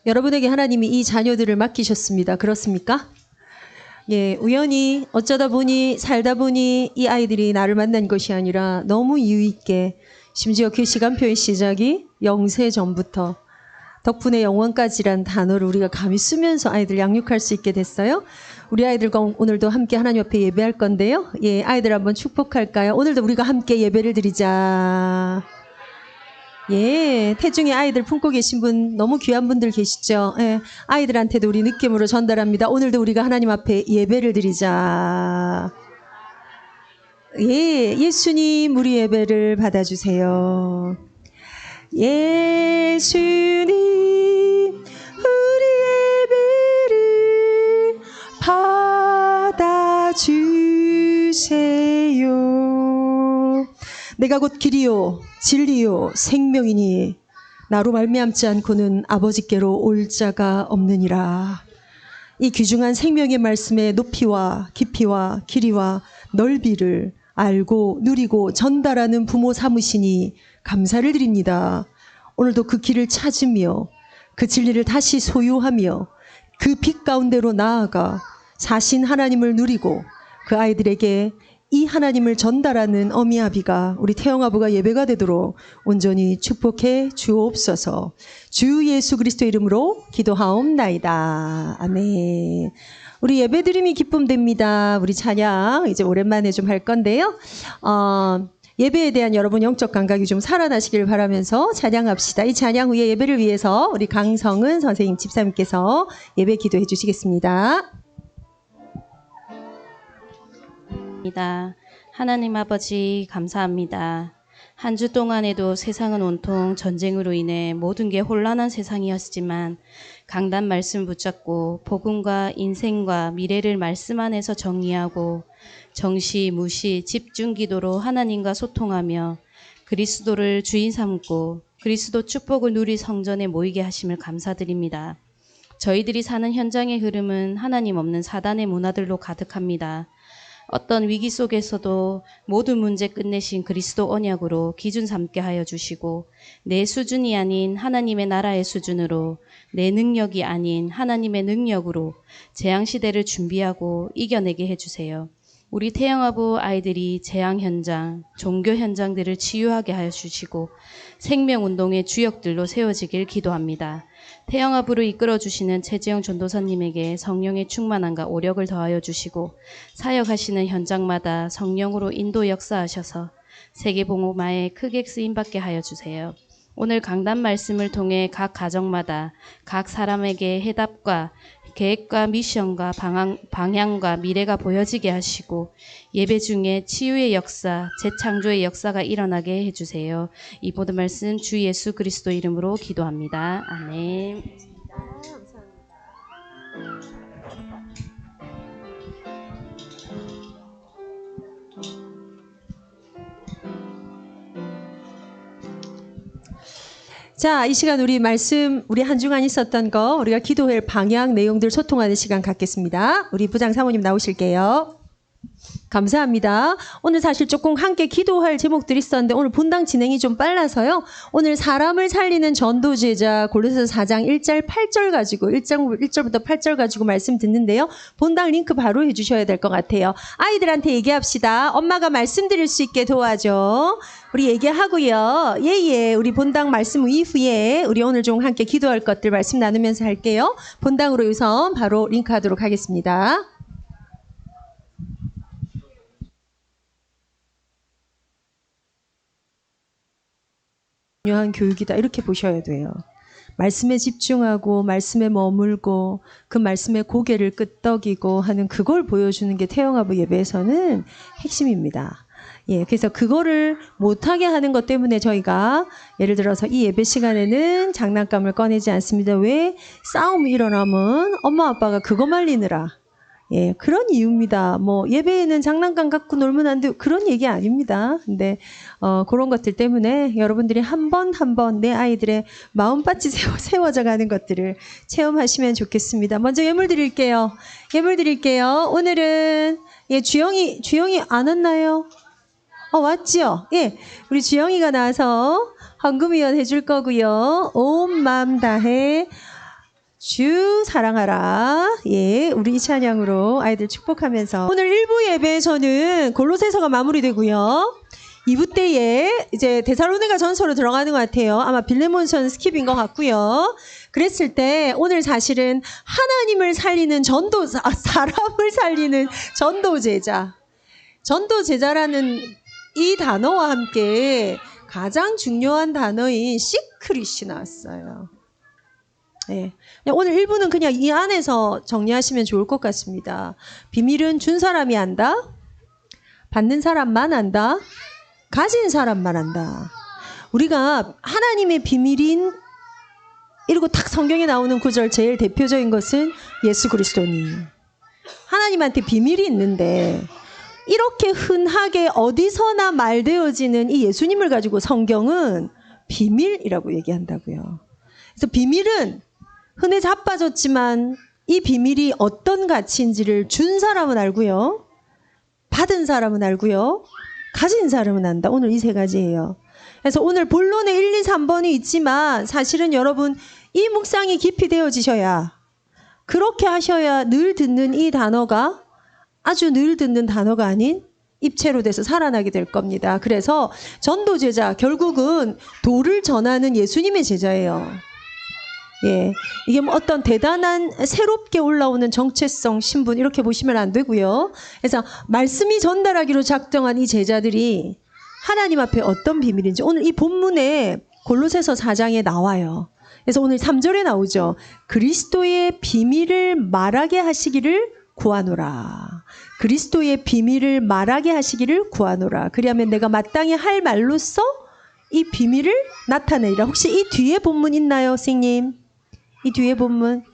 여러분에게 하나님이 이 자녀들을 맡기셨습니다. 그렇습니까? 예, 우연히 어쩌다 보니 살다 보니 이 아이들이 나를 만난 것이 아니라 너무 이유 있게, 심지어 그 시간표의 시작이 영세 전부터 덕분에 영원까지란 단어를 우리가 감히 쓰면서 아이들 양육할 수 있게 됐어요. 우리 아이들과 오늘도 함께 하나님 앞에 예배할 건데요. 예, 아이들 한번 축복할까요? 오늘도 우리가 함께 예배를 드리자. 예, 태중에 아이들 품고 계신 분 너무 귀한 분들 계시죠? 예, 아이들한테도 우리 느낌으로 전달합니다. 오늘도 우리가 하나님 앞에 예배를 드리자. 예, 예수님 우리 예배를 받아주세요. 예수님 우리 예배를 받아주세요. 내가 곧 길이요 진리요 생명이니 나로 말미암지 않고는 아버지께로 올 자가 없느니라. 이 귀중한 생명의 말씀의 높이와 깊이와 길이와 넓이를 알고 누리고 전달하는 부모 삼으시니 감사를 드립니다. 오늘도 그 길을 찾으며 그 진리를 다시 소유하며 그 빛 가운데로 나아가 자신 하나님을 누리고 그 아이들에게 이 하나님을 전달하는 어미아비가 우리 태영아부가 예배가 되도록 온전히 축복해 주옵소서. 주 예수 그리스도 이름으로 기도하옵나이다. 아멘. 우리 예배드림이 기쁨됩니다. 우리 찬양 이제 오랜만에 좀 할 건데요. 예배에 대한 여러분 영적 감각이 좀 살아나시길 바라면서 찬양합시다. 이 찬양 후에 예배를 위해서 우리 강성은 선생님 집사님께서 예배 기도해 주시겠습니다. 하나님 아버지 감사합니다. 한 주 동안에도 세상은 온통 전쟁으로 인해 모든 게 혼란한 세상이었지만 강단 말씀 붙잡고 복음과 인생과 미래를 말씀 안에서 정리하고 정시, 무시, 집중 기도로 하나님과 소통하며 그리스도를 주인 삼고 그리스도 축복을 누릴 성전에 모이게 하심을 감사드립니다. 저희들이 사는 현장의 흐름은 하나님 없는 사단의 문화들로 가득합니다. 어떤 위기 속에서도 모든 문제 끝내신 그리스도 언약으로 기준 삼게 하여 주시고 내 수준이 아닌 하나님의 나라의 수준으로 내 능력이 아닌 하나님의 능력으로 재앙시대를 준비하고 이겨내게 해주세요. 우리 태영아부 아이들이 재앙 현장, 종교 현장들을 치유하게 하여 주시고 생명운동의 주역들로 세워지길 기도합니다. 태영아부를 이끌어주시는 최지영 전도사님에게 성령의 충만함과 오력을 더하여 주시고 사역하시는 현장마다 성령으로 인도 역사하셔서 세계복음화에 크게 쓰임받게 하여 주세요. 오늘 강단 말씀을 통해 각 가정마다 각 사람에게 해답과 계획과 미션과 방향과 미래가 보여지게 하시고 예배 중에 치유의 역사, 재창조의 역사가 일어나게 해주세요. 이 모든 말씀 주 예수 그리스도 이름으로 기도합니다. 아멘. 자, 이 시간 우리 말씀, 우리 한 주간 있었던 거, 우리가 기도할 방향, 내용들 소통하는 시간 갖겠습니다. 우리 부장 사모님 나오실게요. 감사합니다. 오늘 사실 조금 함께 기도할 제목들이 있었는데 오늘 본당 진행이 좀 빨라서요. 오늘 사람을 살리는 전도제자 골로새서 4장 1절 8절 가지고 1절부터 8절 가지고 말씀 듣는데요. 본당 링크 바로 해주셔야 될 것 같아요. 아이들한테 얘기합시다. 엄마가 말씀드릴 수 있게 도와줘. 우리 얘기하고요. 예예. 우리 본당 말씀 이후에 우리 오늘 좀 함께 기도할 것들 말씀 나누면서 할게요. 본당으로 우선 바로 링크하도록 하겠습니다. 중요한 교육이다 이렇게 보셔야 돼요. 말씀에 집중하고 말씀에 머물고 그 말씀에 고개를 끄덕이고 하는 그걸 보여주는 게 태영아부 예배에서는 핵심입니다. 예, 그래서 그거를 못하게 하는 것 때문에 저희가 예를 들어서 이 예배 시간에는 장난감을 꺼내지 않습니다. 왜? 싸움이 일어나면 엄마 아빠가 그거 말리느라 예, 그런 이유입니다. 뭐 예배에는 장난감 갖고 놀면 안 돼요. 그런 얘기 아닙니다. 근데 그런 것들 때문에 여러분들이 한 번 한 번 내 아이들의 마음밭이 세워져 가는 것들을 체험하시면 좋겠습니다. 먼저 예물 드릴게요. 예물 드릴게요. 오늘은 예, 주영이 안 왔나요? 왔지요? 예, 우리 주영이가 나와서 헌금위원 해줄 거고요. 온 마음 다해 주 사랑하라. 예, 우리 이 찬양으로 아이들 축복하면서 오늘 1부 예배에서는 골로새서가 마무리되고요. 2부 때에 이제 데살로니가 전서로 들어가는 것 같아요. 아마 빌레몬서는 스킵인 것 같고요. 그랬을 때 오늘 사실은 하나님을 살리는 사람을 살리는 전도제자라는 이 단어와 함께 가장 중요한 단어인 시크릿이 나왔어요. 네. 오늘 1부는 그냥 이 안에서 정리하시면 좋을 것 같습니다. 비밀은 준 사람이 안다. 받는 사람만 안다. 가진 사람만 안다. 우리가 하나님의 비밀인 이러고 딱 성경에 나오는 구절 제일 대표적인 것은 예수 그리스도니. 하나님한테 비밀이 있는데 이렇게 흔하게 어디서나 말되어지는 이 예수님을 가지고 성경은 비밀이라고 얘기한다고요. 그래서 비밀은 흔해 자빠졌지만 이 비밀이 어떤 가치인지를 준 사람은 알고요. 받은 사람은 알고요. 가진 사람은 안다. 오늘 이 세 가지예요. 그래서 오늘 본론에 1, 2, 3번이 있지만 사실은 여러분 이 묵상이 깊이 되어지셔야 그렇게 하셔야 늘 듣는 이 단어가 아주 늘 듣는 단어가 아닌 입체로 돼서 살아나게 될 겁니다. 그래서 전도제자 결국은 도를 전하는 예수님의 제자예요. 예, 이게 뭐 어떤 대단한 새롭게 올라오는 정체성 신분 이렇게 보시면 안 되고요. 그래서 말씀이 전달하기로 작정한 이 제자들이 하나님 앞에 어떤 비밀인지 오늘 이 본문에 골로새서 4장에 나와요. 그래서 오늘 3절에 나오죠. 그리스도의 비밀을 말하게 하시기를 구하노라. 그리스도의 비밀을 말하게 하시기를 구하노라. 그리하면 내가 마땅히 할 말로써 이 비밀을 나타내리라. 혹시 이 뒤에 본문 있나요, 선생님? 이 뒤에 본문?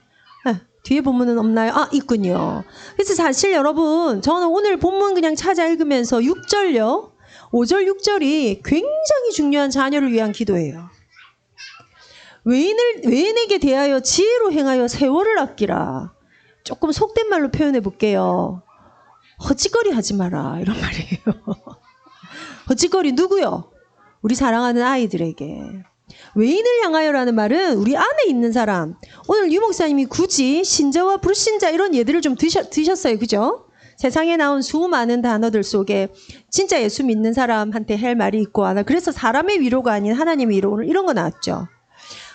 뒤에 본문은 없나요? 있군요. 그래서 사실 여러분, 저는 오늘 본문 그냥 찾아 읽으면서 6절요. 5절, 6절이 굉장히 중요한 자녀를 위한 기도예요. 외인에게 대하여 지혜로 행하여 세월을 아끼라. 조금 속된 말로 표현해 볼게요. 헛짓거리 하지 마라. 이런 말이에요. 헛짓거리 누구요? 우리 사랑하는 아이들에게. 외인을 향하여라는 말은 우리 안에 있는 사람. 오늘 유 목사님이 굳이 신자와 불신자 이런 예들을 좀 드셨어요. 그죠? 세상에 나온 수많은 단어들 속에 진짜 예수 믿는 사람한테 할 말이 있고 하나. 그래서 사람의 위로가 아닌 하나님의 위로 오늘 이런 거 나왔죠.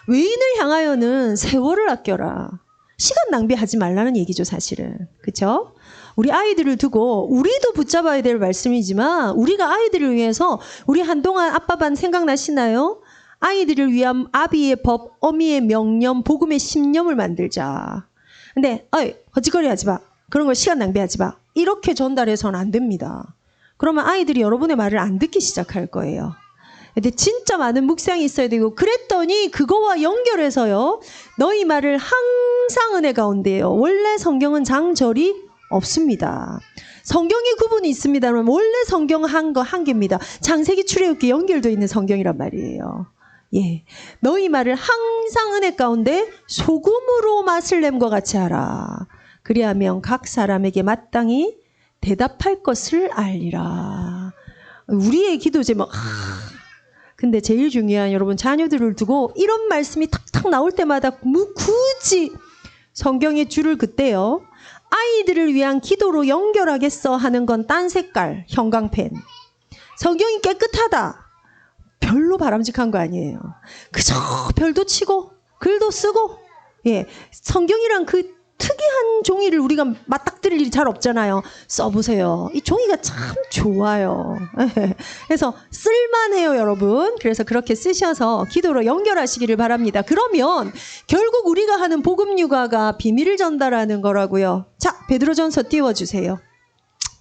외인을 향하여는 세월을 아껴라. 시간 낭비하지 말라는 얘기죠, 사실은. 그렇죠? 우리 아이들을 두고 우리도 붙잡아야 될 말씀이지만 우리가 아이들을 위해서 우리 한동안 아빠반 생각나시나요? 아이들을 위한 아비의 법, 어미의 명령, 복음의 신념을 만들자. 근데 헛짓거리 하지 마. 그런 거 시간 낭비하지 마. 이렇게 전달해서는 안 됩니다. 그러면 아이들이 여러분의 말을 안 듣기 시작할 거예요. 근데 진짜 많은 묵상이 있어야 되고 그랬더니 그거와 연결해서요. 너희 말을 항상 은혜 가운데요. 원래 성경은 장절이 없습니다. 성경의 구분이 있습니다만 원래 성경 한 개입니다. 창세기 출애굽기 연결되어 있는 성경이란 말이에요. 예, 너희 말을 항상 은혜 가운데 소금으로 맛을 냄과 같이 하라. 그리하면 각 사람에게 마땅히 대답할 것을 알리라. 우리의 기도 제목. 근데 제일 중요한 여러분 자녀들을 두고 이런 말씀이 탁탁 나올 때마다 굳이 성경의 줄을 긋대요. 아이들을 위한 기도로 연결하겠어 하는 건 딴 색깔 형광펜. 성경이 깨끗하다. 별로 바람직한 거 아니에요. 그저 별도 치고 글도 쓰고. 예, 성경이란 그 특이한 종이를 우리가 맞닥뜨릴 일이 잘 없잖아요. 써보세요. 이 종이가 참 좋아요. 그래서 쓸만해요, 여러분. 그래서 그렇게 쓰셔서 기도로 연결하시기를 바랍니다. 그러면 결국 우리가 하는 복음 육아가 비밀을 전달하는 거라고요. 자, 베드로전서 띄워주세요.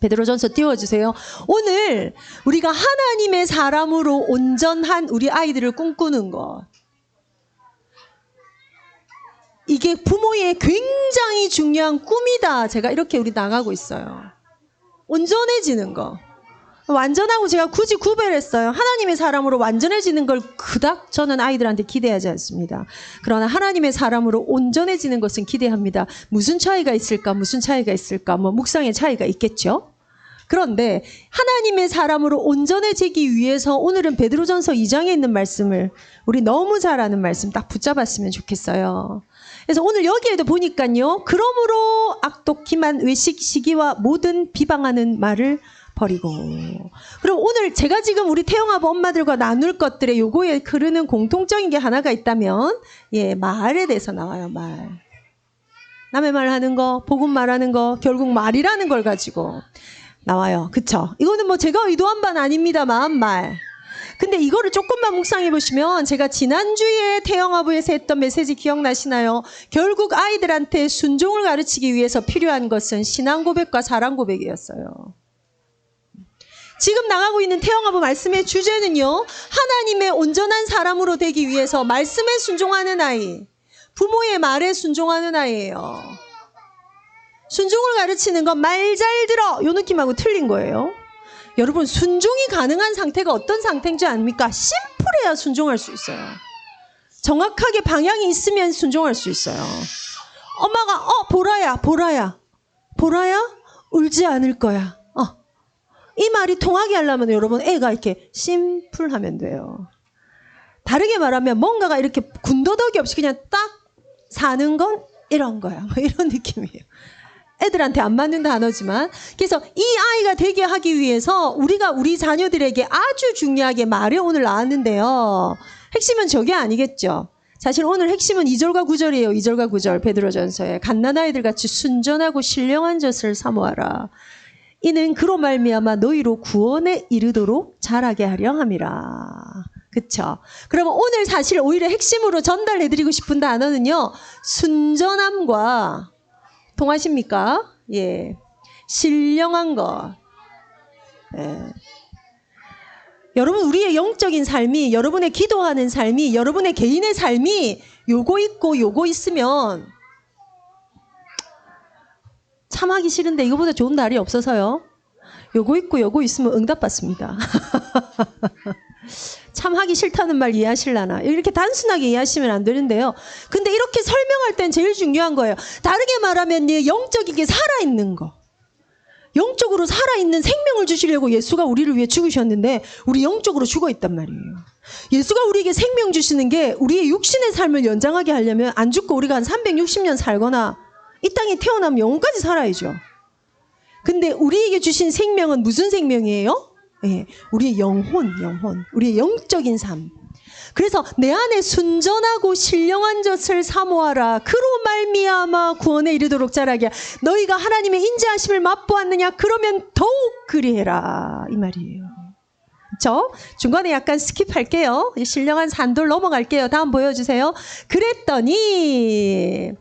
베드로전서 띄워주세요. 오늘 우리가 하나님의 사람으로 온전한 우리 아이들을 꿈꾸는 것. 이게 부모의 굉장히 중요한 꿈이다. 제가 이렇게 우리 나가고 있어요. 온전해지는 거. 완전하고 제가 굳이 구별했어요. 하나님의 사람으로 완전해지는 걸 그닥 저는 아이들한테 기대하지 않습니다. 그러나 하나님의 사람으로 온전해지는 것은 기대합니다. 무슨 차이가 있을까? 무슨 차이가 있을까? 뭐 묵상의 차이가 있겠죠. 그런데 하나님의 사람으로 온전해지기 위해서 오늘은 베드로전서 2장에 있는 말씀을 우리 너무 잘 아는 말씀 딱 붙잡았으면 좋겠어요. 그래서 오늘 여기에도 보니까요. 그러므로 악독기만 외식 시기와 모든 비방하는 말을 버리고. 그럼 오늘 제가 지금 우리 태영아부 엄마들과 나눌 것들에 요거에 흐르는 공통적인 게 하나가 있다면 말에 대해서 나와요. 말. 남의 말 하는 거, 복음 말하는 거, 결국 말이라는 걸 가지고 나와요. 그쵸? 이거는 뭐 제가 의도한 바는 아닙니다만 말. 근데 이거를 조금만 묵상해 보시면 제가 지난주에 태영아부에서 했던 메시지 기억나시나요? 결국 아이들한테 순종을 가르치기 위해서 필요한 것은 신앙 고백과 사랑 고백이었어요. 지금 나가고 있는 태영아부 말씀의 주제는요. 하나님의 온전한 사람으로 되기 위해서 말씀에 순종하는 아이, 부모의 말에 순종하는 아이예요. 순종을 가르치는 건 말 잘 들어 요 느낌하고 틀린 거예요. 여러분 순종이 가능한 상태가 어떤 상태인지 아닙니까? 심플해야 순종할 수 있어요. 정확하게 방향이 있으면 순종할 수 있어요. 엄마가 보라야 울지 않을 거야. 이 말이 통하게 하려면 여러분 애가 이렇게 심플하면 돼요. 다르게 말하면 뭔가가 이렇게 군더더기 없이 그냥 딱 사는 건 이런 거야. 뭐 이런 느낌이에요. 애들한테 안 맞는 단어지만. 그래서 이 아이가 되게 하기 위해서 우리가 우리 자녀들에게 아주 중요하게 말이 오늘 나왔는데요. 핵심은 저게 아니겠죠. 사실 오늘 핵심은 2절과 9절이에요. 2절과 9절 베드로전서에 갓난아이들 같이 순전하고 신령한 젖을 사모하라. 이는 그로 말미암아 너희로 구원에 이르도록 자라게 하려 함이라. 그쵸? 그러면 오늘 사실 오히려 핵심으로 전달해드리고 싶은 단어는요. 순전함과 통하십니까? 신령한 것. 여러분 우리의 영적인 삶이, 여러분의 기도하는 삶이, 여러분의 개인의 삶이 요거 있고 요거 있으면 참 하기 싫은데 이거보다 좋은 날이 없어서요. 요거 있고 요거 있으면 응답받습니다. 참 하기 싫다는 말 이해하실라나? 이렇게 단순하게 이해하시면 안 되는데요. 근데 이렇게 설명할 땐 제일 중요한 거예요. 다르게 말하면 영적이게 살아있는 거. 영적으로 살아있는 생명을 주시려고 예수가 우리를 위해 죽으셨는데 우리 영적으로 죽어있단 말이에요. 예수가 우리에게 생명 주시는 게 우리의 육신의 삶을 연장하게 하려면 안 죽고 우리가 한 360년 살거나 이 땅에 태어나면 영혼까지 살아야죠. 근데 우리에게 주신 생명은 무슨 생명이에요? 우리의 영혼, 우리의 영적인 삶. 그래서 내 안에 순전하고 신령한 젖을 사모하라. 그로 말미암아 구원에 이르도록 자라게. 너희가 하나님의 인자하심을 맛보았느냐? 그러면 더욱 그리해라. 이 말이에요. 그렇죠? 중간에 약간 스킵할게요. 신령한 산돌 넘어갈게요. 다음 보여주세요. 그랬더니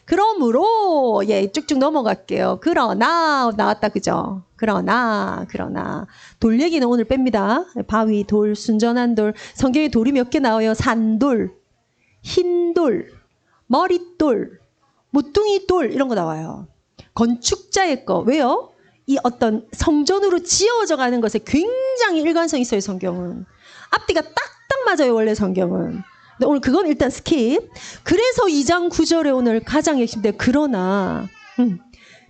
그러므로 쭉쭉 넘어갈게요. 그러나 나왔다 그죠? 그러나 돌 얘기는 오늘 뺍니다. 바위, 돌, 순전한 돌. 성경에 돌이 몇 개 나와요. 산돌, 흰돌, 머릿돌, 모퉁이 돌 이런 거 나와요. 건축자의 거. 왜요? 이 어떤 성전으로 지어져 가는 것에 굉장히 일관성이 있어요. 성경은. 앞뒤가 딱딱 맞아요. 원래 성경은. 근데 오늘 그건 일단 스킵. 그래서 2장 9절에 오늘 가장 핵심인데 그러나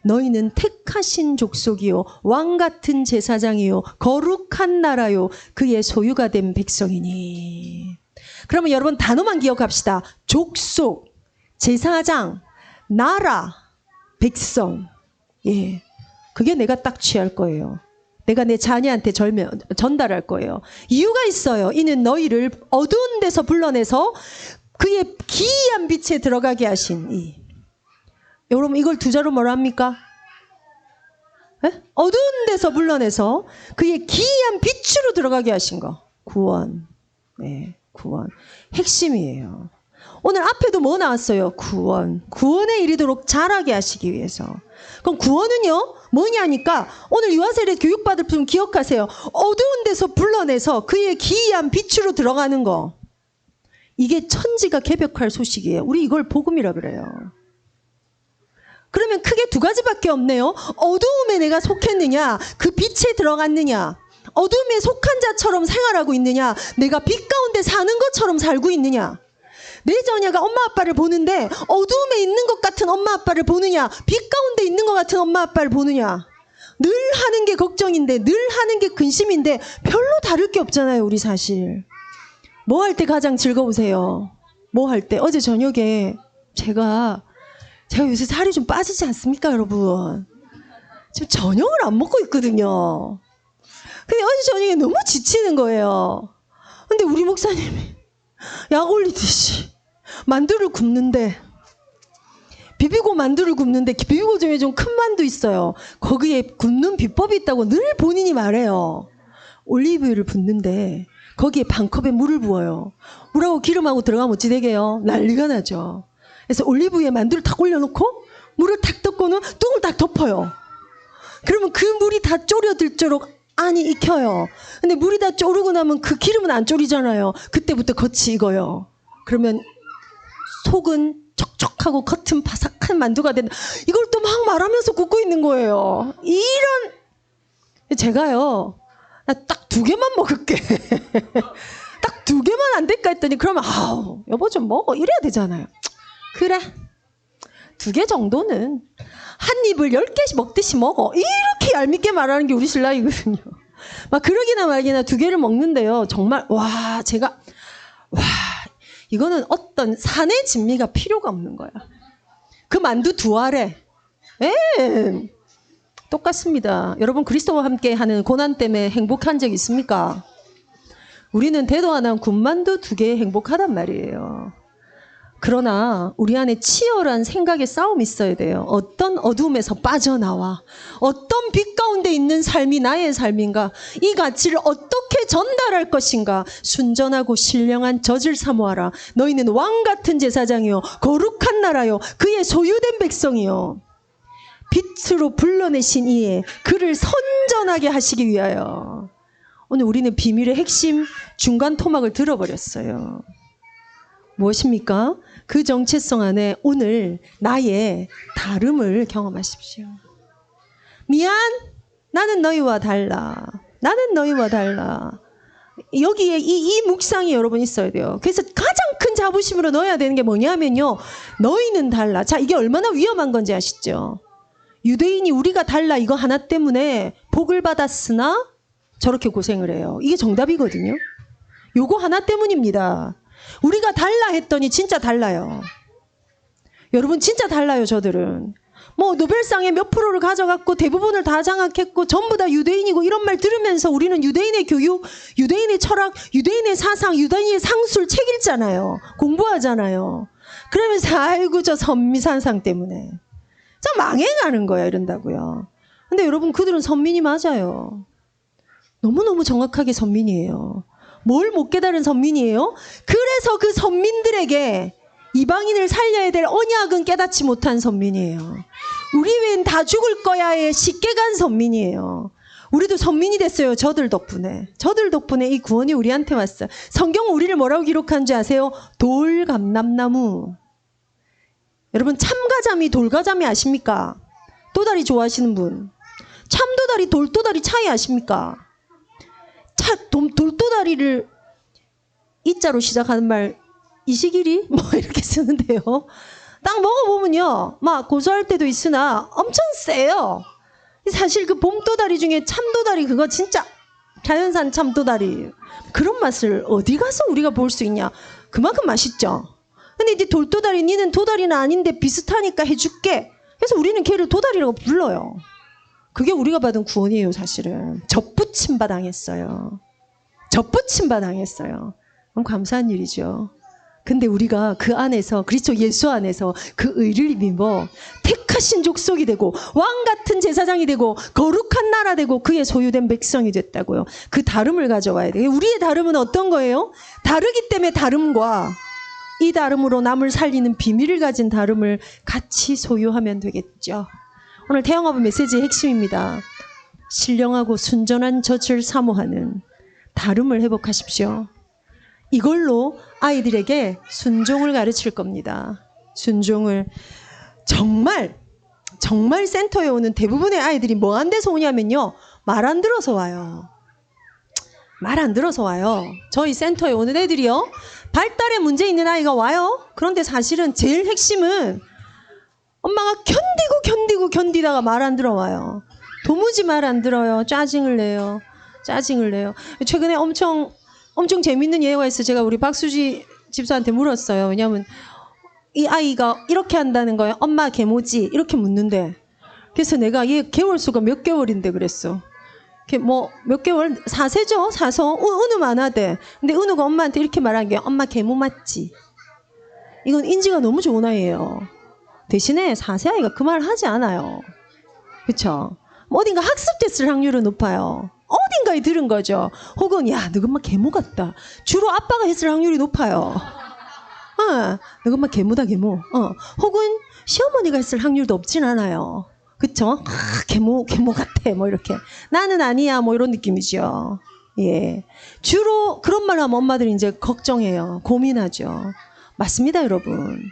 너희는 택하신 족속이요 왕같은 제사장이요 거룩한 나라요 그의 소유가 된 백성이니. 그러면 여러분 단어만 기억합시다. 족속, 제사장, 나라, 백성. 그게 내가 딱 취할 거예요. 내가 내 자녀한테 전달할 거예요. 이유가 있어요. 이는 너희를 어두운 데서 불러내서 그의 기이한 빛에 들어가게 하신 여러분 이걸 두 자로 뭐라 합니까? 어두운 데서 불러내서 그의 기이한 빛으로 들어가게 하신 거. 구원. 구원. 핵심이에요. 오늘 앞에도 뭐 나왔어요? 구원. 구원에 이르도록 자라게 하시기 위해서. 그럼 구원은요? 뭐냐니까 오늘 유아세례 교육받을 분 기억하세요. 어두운 데서 불러내서 그의 기이한 빛으로 들어가는 거. 이게 천지가 개벽할 소식이에요. 우리 이걸 복음이라 그래요. 그러면 크게 두 가지밖에 없네요. 어두움에 내가 속했느냐, 그 빛에 들어갔느냐, 어둠에 속한 자처럼 생활하고 있느냐, 내가 빛 가운데 사는 것처럼 살고 있느냐. 내 자녀가 엄마 아빠를 보는데 어두움에 있는 것 같은 엄마 아빠를 보느냐, 빛 가운데 있는 것 같은 엄마 아빠를 보느냐. 늘 하는 게 걱정인데, 늘 하는 게 근심인데 별로 다를 게 없잖아요, 우리 사실. 뭐 할 때 가장 즐거우세요? 뭐 할 때? 어제 저녁에 제가 요새 살이 좀 빠지지 않습니까, 여러분? 지금 저녁을 안 먹고 있거든요. 근데 어제 저녁에 너무 지치는 거예요. 근데 우리 목사님이 약 올리듯이 만두를 굽는데, 비비고 만두를 굽는데, 비비고 중에 좀 큰 만두 있어요. 거기에 굽는 비법이 있다고 늘 본인이 말해요. 올리브유를 붓는데 거기에 반 컵에 물을 부어요. 물하고 기름하고 들어가면 어찌 되게요? 난리가 나죠. 그래서 올리브유에 만두를 탁 올려놓고 물을 탁 덮고는 뚜껑을 딱 덮어요. 그러면 그 물이 다 졸여들도록 안이 익혀요. 근데 물이 다 졸고 나면 그 기름은 안 졸이잖아요. 그때부터 겉이 익어요. 그러면 속은 촉촉하고 겉은 바삭한 만두가 된다. 이걸 또 막 말하면서 굽고 있는 거예요. 제가요, 나 딱 2개만 먹을게. 딱 2개만 안 될까 했더니, 그러면 아우 여보 좀 먹어 이래야 되잖아요. 그래, 2개 정도는 한 입을 10개씩 먹듯이 먹어, 이렇게 얄밉게 말하는 게 우리 신랑이거든요. 막 그러기나 말기나 2개를 먹는데요, 정말 이거는 어떤 산의 진미가 필요가 없는 거야. 그 만두 2알에 똑같습니다. 여러분, 그리스도와 함께 하는 고난 때문에 행복한 적 있습니까? 우리는 대도 안 한 군만두 2개에 행복하단 말이에요. 그러나 우리 안에 치열한 생각의 싸움이 있어야 돼요. 어떤 어둠에서 빠져나와 어떤 빛 가운데 있는 삶이 나의 삶인가, 이 가치를 어떻게 전달할 것인가. 순전하고 신령한 젖을 사모하라. 너희는 왕같은 제사장이요 거룩한 나라요 그의 소유된 백성이요, 빛으로 불러내신 이에 그를 선전하게 하시기 위하여. 오늘 우리는 비밀의 핵심 중간 토막을 들어버렸어요. 무엇입니까? 그 정체성 안에 오늘 나의 다름을 경험하십시오. 미안, 나는 너희와 달라. 나는 너희와 달라. 여기에 이 묵상이 여러분 있어야 돼요. 그래서 가장 큰 자부심으로 넣어야 되는 게 뭐냐면요, 너희는 달라. 자, 이게 얼마나 위험한 건지 아시죠? 유대인이 우리가 달라 이거 하나 때문에 복을 받았으나 저렇게 고생을 해요. 이게 정답이거든요. 요거 하나 때문입니다. 우리가 달라 했더니 진짜 달라요. 여러분, 진짜 달라요. 저들은 뭐 노벨상의 몇 프로를 가져갔고 대부분을 다 장악했고 전부 다 유대인이고, 이런 말 들으면서 우리는 유대인의 교육, 유대인의 철학, 유대인의 사상, 유대인의 상술 책 읽잖아요. 공부하잖아요. 그러면서 아이고 저 선미산상 때문에 저 망해가는 거야 이런다고요. 근데 여러분, 그들은 선민이 맞아요. 너무너무 정확하게 선민이에요. 뭘 못 깨달은 선민이에요? 그래서 그 선민들에게 이방인을 살려야 될 언약은 깨닫지 못한 선민이에요. 우리 외엔 다 죽을 거야에 쉽게 간 선민이에요. 우리도 선민이 됐어요. 저들 덕분에 이 구원이 우리한테 왔어요. 성경은 우리를 뭐라고 기록한 줄 아세요? 돌감람나무. 여러분, 참가자미 돌가자미 아십니까? 도다리 좋아하시는 분, 참도다리 돌도다리 차이 아십니까? 돌도다리를 이자로 시작하는 말 이시기리 뭐 이렇게 쓰는데요, 딱 먹어보면요 막 고소할 때도 있으나 엄청 세요. 사실 그 봄도다리 중에 참도다리, 그거 진짜 자연산 참도다리, 그런 맛을 어디 가서 우리가 볼 수 있냐. 그만큼 맛있죠. 근데 이제 돌도다리, 니는 도다리는 아닌데 비슷하니까 해줄게. 그래서 우리는 걔를 도다리라고 불러요. 그게 우리가 받은 구원이에요. 사실은 접붙임바 당했어요. 접붙임바 당했어요. 너무 감사한 일이죠. 근데 우리가 그 안에서, 그리스도 예수 안에서 그 의를 입어 택하신 족속이 되고 왕 같은 제사장이 되고 거룩한 나라 되고 그의 소유된 백성이 됐다고요. 그 다름을 가져와야 돼요. 우리의 다름은 어떤 거예요? 다르기 때문에 다름과 이 다름으로 남을 살리는 비밀을 가진 다름을 같이 소유하면 되겠죠. 오늘 태영아부 메시지의 핵심입니다. 신령하고 순전한 젖을 사모하는 다름을 회복하십시오. 이걸로 아이들에게 순종을 가르칠 겁니다. 순종을. 정말 센터에 오는 대부분의 아이들이 뭐 안 돼서 오냐면요, 말 안 들어서 와요. 말 안 들어서 와요. 저희 센터에 오는 애들이요, 발달에 문제 있는 아이가 와요. 그런데 사실은 제일 핵심은 엄마가 견디다가 말 안 들어와요. 도무지 말 안 들어요. 짜증을 내요. 최근에 엄청 재밌는 예가 있어요. 제가 우리 박수지 집사한테 물었어요. 왜냐하면 이 아이가 이렇게 한다는 거예요. 엄마 개모지 이렇게 묻는데, 그래서 내가 얘 개월 수가 몇 개월인데 그랬어. 뭐 몇 개월? 4세죠. 4서 은우 많아대. 근데 은우가 엄마한테 이렇게 말한 게 엄마 개모 맞지? 이건 인지가 너무 좋은 아이예요. 대신에 4세 아이가 그 말 하지 않아요. 그렇죠? 어딘가 학습됐을 확률은 높아요. 어딘가에 들은 거죠. 혹은 야, 너 엄마 개모 같다. 주로 아빠가 했을 확률이 높아요. 너 엄마 개모다 개모. 혹은 시어머니가 했을 확률도 없진 않아요. 그쵸? 개모 같아. 뭐 이렇게. 나는 아니야. 뭐 이런 느낌이죠. 예. 주로 그런 말 하면 엄마들이 이제 걱정해요. 고민하죠. 맞습니다, 여러분.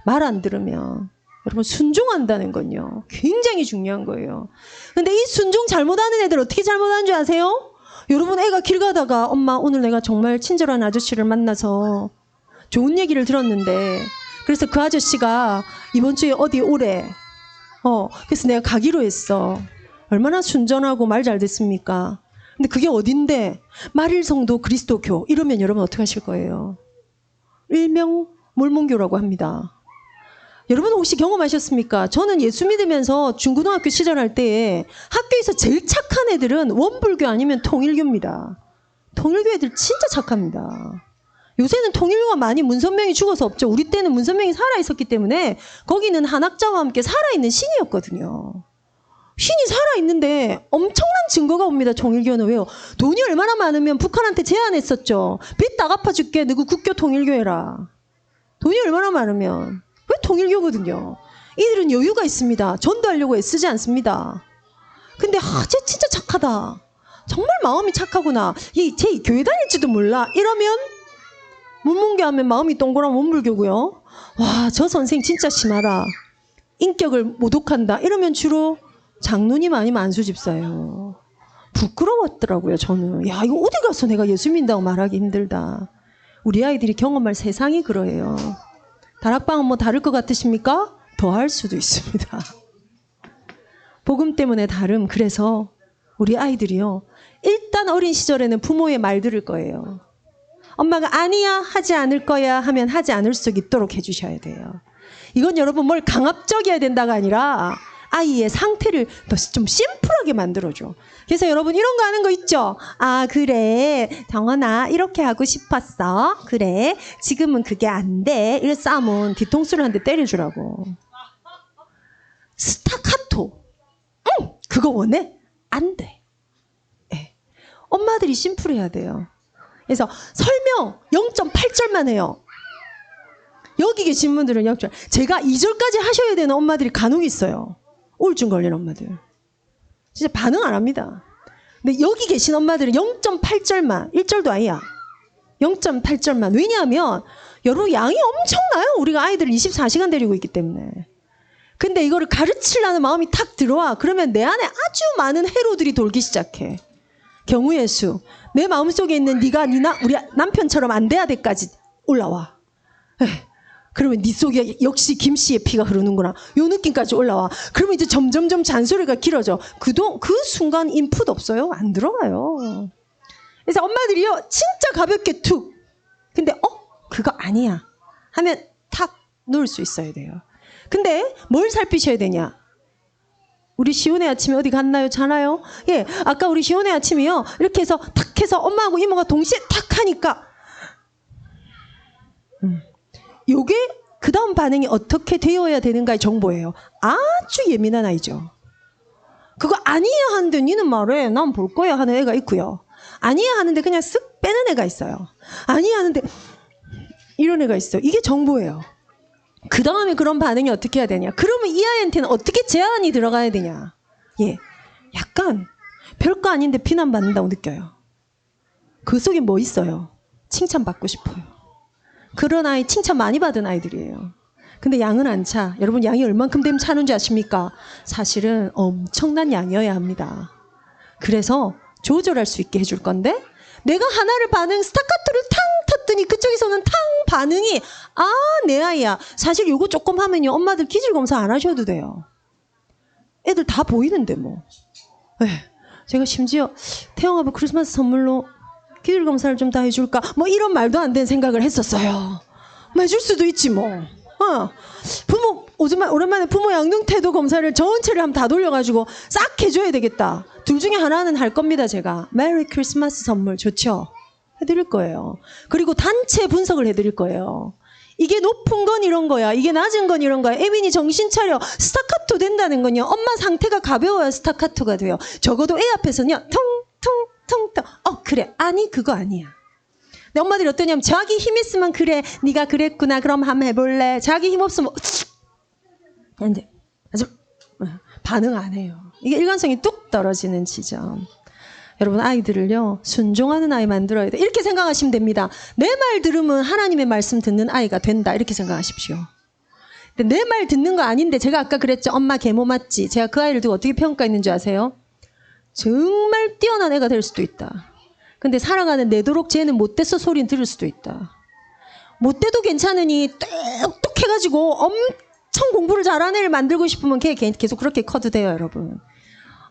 말 안 들으면. 여러분, 순종한다는 건요. 굉장히 중요한 거예요. 근데 이 순종 잘못하는 애들 어떻게 잘못하는 줄 아세요? 여러분, 애가 길 가다가 엄마, 오늘 내가 정말 친절한 아저씨를 만나서 좋은 얘기를 들었는데, 그래서 그 아저씨가 이번 주에 어디 오래. 그래서 내가 가기로 했어. 얼마나 순전하고 말 잘 됐습니까? 근데 그게 어딘데? 말일성도 그리스도교. 이러면 여러분 어떻게 하실 거예요? 일명 몰몬교라고 합니다. 여러분 혹시 경험하셨습니까? 저는 예수 믿으면서 중고등학교 시절할 때에 학교에서 제일 착한 애들은 원불교 아니면 통일교입니다. 통일교 애들 진짜 착합니다. 요새는 통일교가 많이 문선명이 죽어서 없죠. 우리 때는 문선명이 살아있었기 때문에 거기는 한학자와 함께 살아있는 신이었거든요. 신이 살아있는데 엄청난 증거가 옵니다. 통일교는. 왜요? 돈이 얼마나 많으면 북한한테 제안했었죠. 빚 다 갚아줄게. 너그 국교 통일교 해라. 돈이 얼마나 많으면. 왜 통일교거든요. 이들은 여유가 있습니다. 전도하려고 애쓰지 않습니다. 근데 쟤 진짜 착하다. 정말 마음이 착하구나. 쟤 교회 다닐지도 몰라. 이러면 문문교 하면 마음이 동그란 원불교고요. 와, 저 선생 진짜 심하다. 인격을 모독한다. 이러면 주로 장로님 아니면 안수 집사예요. 부끄러웠더라고요, 저는. 야, 이거 어디 가서 내가 예수 믿는다고 말하기 힘들다. 우리 아이들이 경험할 세상이 그러해요. 다락방은 뭐 다를 것 같으십니까? 더 할 수도 있습니다. 복음 때문에 다름. 그래서 우리 아이들이요. 일단 어린 시절에는 부모의 말 들을 거예요. 엄마가 아니야 하지 않을 거야 하면 하지 않을 수 있도록 해주셔야 돼요. 이건 여러분 뭘 강압적이어야 된다가 아니라 아이의 상태를 더 좀 심플하게 만들어줘. 그래서 여러분 이런 거 하는 거 있죠? 아, 그래. 정원아, 이렇게 하고 싶었어. 그래. 지금은 그게 안 돼. 이래서 싸면 뒤통수를 한 대 때려주라고. 스타카토. 그거 원해? 안 돼. 네. 엄마들이 심플해야 돼요. 그래서 설명 0.8절만 해요. 여기 계신 분들은 0절. 제가 2절까지 하셔야 되는 엄마들이 간혹 있어요. 우울증 걸린 엄마들. 진짜 반응 안 합니다. 근데 여기 계신 엄마들은 0.8절만, 1절도 아니야. 0.8절만. 왜냐하면 여러분 양이 엄청나요. 우리가 아이들을 24시간 데리고 있기 때문에. 근데 이거를 가르치려는 마음이 탁 들어와. 그러면 내 안에 아주 많은 해로들이 돌기 시작해. 경우의 수. 내 마음속에 있는 네가 우리 남편처럼 안 돼야 돼까지 올라와. 그러면 네 속에 역시 김씨의 피가 흐르는구나. 요 느낌까지 올라와. 그러면 이제 점점점 잔소리가 길어져. 그 순간 인풋 없어요? 안 들어가요. 그래서 엄마들이요. 진짜 가볍게 툭. 근데 그거 아니야. 하면 탁 놓을 수 있어야 돼요. 근데 뭘 살피셔야 되냐? 우리 시온의 아침에 어디 갔나요? 자나요? 예, 아까 우리 시온의 아침이요. 이렇게 해서 탁 해서 엄마하고 이모가 동시에 탁 하니까 요게 그 다음 반응이 어떻게 되어야 되는가의 정보예요. 아주 예민한 아이죠. 그거 아니야 하는데 니는 말해. 난 볼 거야 하는 애가 있고요. 아니야 하는데 그냥 쓱 빼는 애가 있어요. 아니야 하는데 이런 애가 있어요. 이게 정보예요. 그 다음에 그런 반응이 어떻게 해야 되냐. 그러면 이 아이한테는 어떻게 제한이 들어가야 되냐. 예, 약간 별거 아닌데 비난받는다고 느껴요. 그 속에 뭐 있어요? 칭찬받고 싶어요. 그런 아이 칭찬 많이 받은 아이들이에요. 근데 양은 안 차. 여러분 양이 얼만큼 되면 차는지 아십니까? 사실은 엄청난 양이어야 합니다. 그래서 조절할 수 있게 해줄 건데 내가 하나를 스타카토를 탕 탔더니 그쪽에서는 탕 반응이 내 아이야. 사실 요거 조금 하면요 엄마들 기질 검사 안 하셔도 돼요. 애들 다 보이는데 뭐. 네. 제가 심지어 태영아부 크리스마스 선물로 기술 검사를 좀 다 해줄까? 뭐 이런 말도 안 되는 생각을 했었어요. 뭐 해줄 수도 있지 뭐. 부모 오랜만에 부모 양육 태도 검사를 전체를 한번 다 돌려가지고 싹 해줘야 되겠다. 둘 중에 하나는 할 겁니다. 제가 메리 크리스마스 선물 좋죠? 해드릴 거예요. 그리고 단체 분석을 해드릴 거예요. 이게 높은 건 이런 거야. 이게 낮은 건 이런 거야. 에민이 정신 차려. 스타카토 된다는 건요. 엄마 상태가 가벼워야 스타카토가 돼요. 적어도 애 앞에서는요. 퉁퉁퉁퉁. 그래. 아니 그거 아니야. 근데 엄마들이 어떠냐면 자기 힘 있으면 그래. 네가 그랬구나. 그럼 한번 해볼래. 자기 힘 없으면 근데 아주 반응 안 해요. 이게 일관성이 뚝 떨어지는 지점. 여러분 아이들을요 순종하는 아이 만들어야 돼. 이렇게 생각하시면 됩니다. 내 말 들으면 하나님의 말씀 듣는 아이가 된다. 이렇게 생각하십시오. 근데 내 말 듣는 거 아닌데 제가 아까 그랬죠. 엄마 계모 맞지? 제가 그 아이를 두고 어떻게 평가했는 줄 아세요? 정말 뛰어난 애가 될 수도 있다. 근데 살아가는 내도록 쟤는 못돼서 소리는 들을 수도 있다. 못돼도 괜찮으니 똑똑해가지고 엄청 공부를 잘하는 애를 만들고 싶으면 걔 계속 그렇게 커도 돼요. 여러분.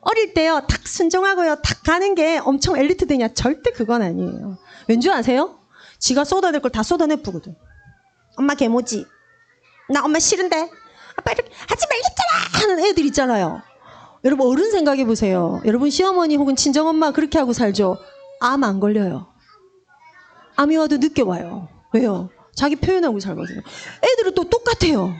어릴 때요, 탁 순종하고요, 탁 가는 게 엄청 엘리트 되냐? 절대 그건 아니에요. 왠지 아세요? 지가 쏟아낼 걸 다 쏟아내쁘거든. 엄마 개모지. 나 엄마 싫은데. 아빠 이렇게 하지 말랬잖아! 하는 애들 있잖아요. 여러분, 어른 생각해 보세요. 여러분, 시어머니 혹은 친정엄마 그렇게 하고 살죠? 암 안 걸려요. 암이 와도 늦게 와요. 왜요? 자기 표현하고 살거든요. 애들은 또 똑같아요.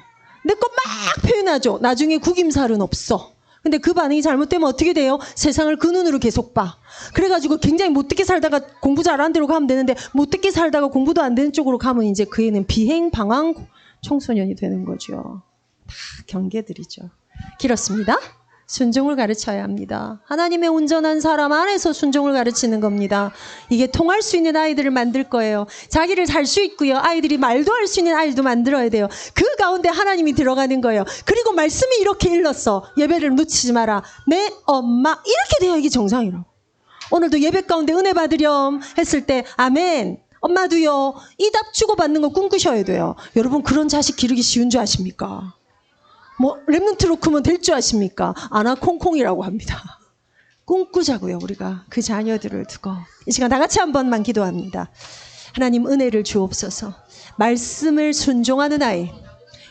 내 거 막 표현하죠. 나중에 구김살은 없어. 근데 그 반응이 잘못되면 어떻게 돼요? 세상을 그 눈으로 계속 봐. 그래가지고 굉장히 못되게 살다가 공부 잘하는 대로 가면 되는데 못되게 살다가 공부도 안 되는 쪽으로 가면 이제 그 애는 비행 방황 청소년이 되는 거죠. 다 경계들이죠. 길었습니다. 순종을 가르쳐야 합니다. 하나님의 온전한 사람 안에서 순종을 가르치는 겁니다. 이게 통할 수 있는 아이들을 만들 거예요. 자기를 살 수 있고요. 아이들이 말도 할 수 있는 아이도 만들어야 돼요. 그 가운데 하나님이 들어가는 거예요. 그리고 말씀이 이렇게 일렀어. 예배를 놓치지 마라. 내 엄마. 이렇게 돼야 이게 정상이라고. 오늘도 예배 가운데 은혜 받으렴 했을 때 아멘. 엄마도요. 이 답 주고받는 거 꿈꾸셔야 돼요. 여러분 그런 자식 기르기 쉬운 줄 아십니까? 뭐 랩런트로 크면 될 줄 아십니까? 아나콩콩이라고 합니다. 꿈꾸자고요. 우리가 그 자녀들을 두고 이 시간 다 같이 한 번만 기도합니다. 하나님 은혜를 주옵소서. 말씀을 순종하는 아이,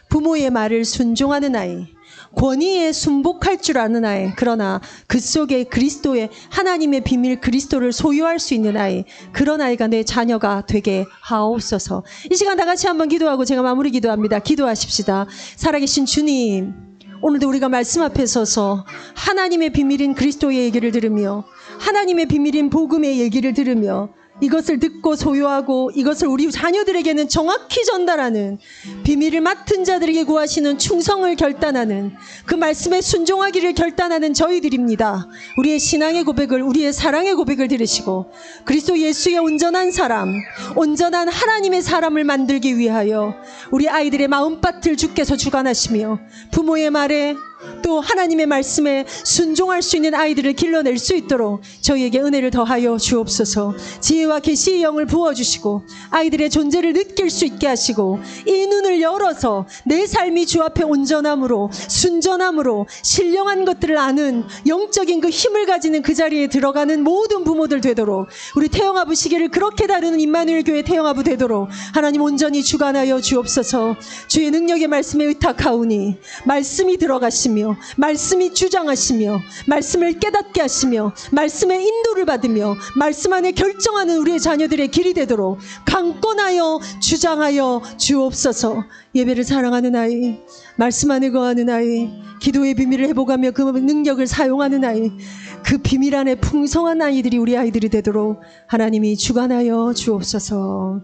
부모의 말을 순종하는 아이, 권위에 순복할 줄 아는 아이, 그러나 그 속에 그리스도의 하나님의 비밀 그리스도를 소유할 수 있는 아이, 그런 아이가 내 자녀가 되게 하옵소서. 이 시간 다 같이 한번 기도하고 제가 마무리 기도합니다. 기도하십시다. 살아계신 주님, 오늘도 우리가 말씀 앞에 서서 하나님의 비밀인 그리스도의 얘기를 들으며 하나님의 비밀인 복음의 얘기를 들으며 이것을 듣고 소유하고 이것을 우리 자녀들에게는 정확히 전달하는 비밀을 맡은 자들에게 구하시는 충성을 결단하는 그 말씀에 순종하기를 결단하는 저희들입니다. 우리의 신앙의 고백을, 우리의 사랑의 고백을 들으시고 그리스도 예수의 온전한 사람, 온전한 하나님의 사람을 만들기 위하여 우리 아이들의 마음밭을 주께서 주관하시며 부모의 말에 또 하나님의 말씀에 순종할 수 있는 아이들을 길러낼 수 있도록 저희에게 은혜를 더하여 주옵소서. 지혜와 계시의 영을 부어주시고 아이들의 존재를 느낄 수 있게 하시고 이 눈을 열어서 내 삶이 주 앞에 온전함으로 순전함으로 신령한 것들을 아는 영적인 그 힘을 가지는 그 자리에 들어가는 모든 부모들 되도록 우리 태영아부 시계를 그렇게 다루는 임마누엘 교회 태영아부 되도록 하나님 온전히 주관하여 주옵소서. 주의 능력의 말씀에 의탁하오니 말씀이 들어가시며 말씀이 주장하시며 말씀을 깨닫게 하시며 말씀의 인도를 받으며 말씀 안에 결정하는 우리의 자녀들의 길이 되도록 강권하여 주장하여 주옵소서. 예배를 사랑하는 아이, 말씀 안에 거하는 아이, 기도의 비밀을 회복하며 그 능력을 사용하는 아이, 그 비밀 안에 풍성한 아이들이 우리 아이들이 되도록 하나님이 주관하여 주옵소서.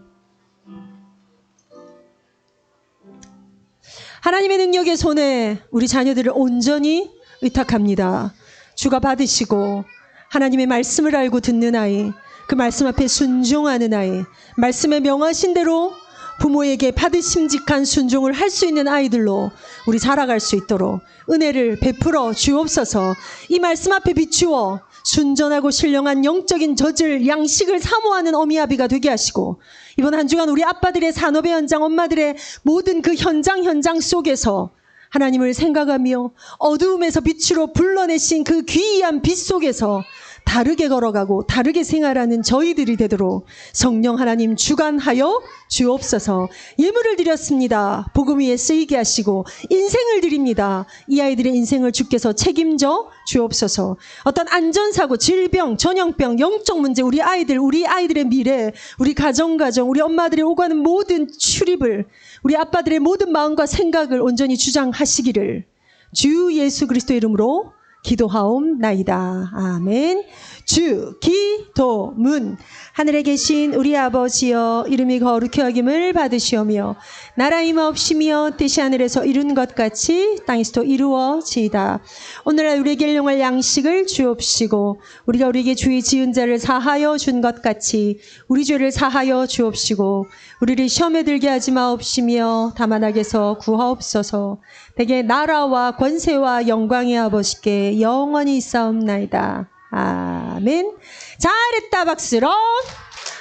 하나님의 능력의 손에 우리 자녀들을 온전히 의탁합니다. 주가 받으시고 하나님의 말씀을 알고 듣는 아이, 그 말씀 앞에 순종하는 아이, 말씀에 명하신 대로 부모에게 받으심직한 순종을 할 수 있는 아이들로 우리 자라갈 수 있도록 은혜를 베풀어 주옵소서. 이 말씀 앞에 비추어 순전하고 신령한 영적인 젖을 양식을 사모하는 어미아비가 되게 하시고 이번 한 주간 우리 아빠들의 산업의 현장, 엄마들의 모든 그 현장 속에서 하나님을 생각하며 어두움에서 빛으로 불러내신 그 귀한 빛 속에서 다르게 걸어가고 다르게 생활하는 저희들이 되도록 성령 하나님 주관하여 주옵소서. 예물을 드렸습니다. 복음 위에 쓰이게 하시고 인생을 드립니다. 이 아이들의 인생을 주께서 책임져 주옵소서. 어떤 안전사고, 질병, 전염병, 영적 문제, 우리 아이들의 미래, 우리 가정, 우리 엄마들의 오가는 모든 출입을, 우리 아빠들의 모든 마음과 생각을 온전히 주장하시기를 주 예수 그리스도 이름으로 기도하옵나이다. 아멘. 주 기도문. 하늘에 계신 우리 아버지여, 이름이 거룩히 여김을 받으시오며 나라 임하옵시며 뜻이 하늘에서 이룬 것 같이 땅에서도 이루어지이다. 오늘날 우리에게 일용할 양식을 주옵시고 우리가 우리에게 죄 지은 자를 사하여 준 것 같이 우리 죄를 사하여 주옵시고 우리를 시험에 들게 하지 마옵시며 다만 악에서 구하옵소서. 대개 나라와 권세와 영광의 아버지께 영원히 있사옵나이다. 아멘. 잘했다 박수로.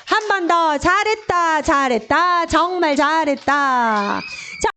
한 번 더. 잘했다 정말 잘했다.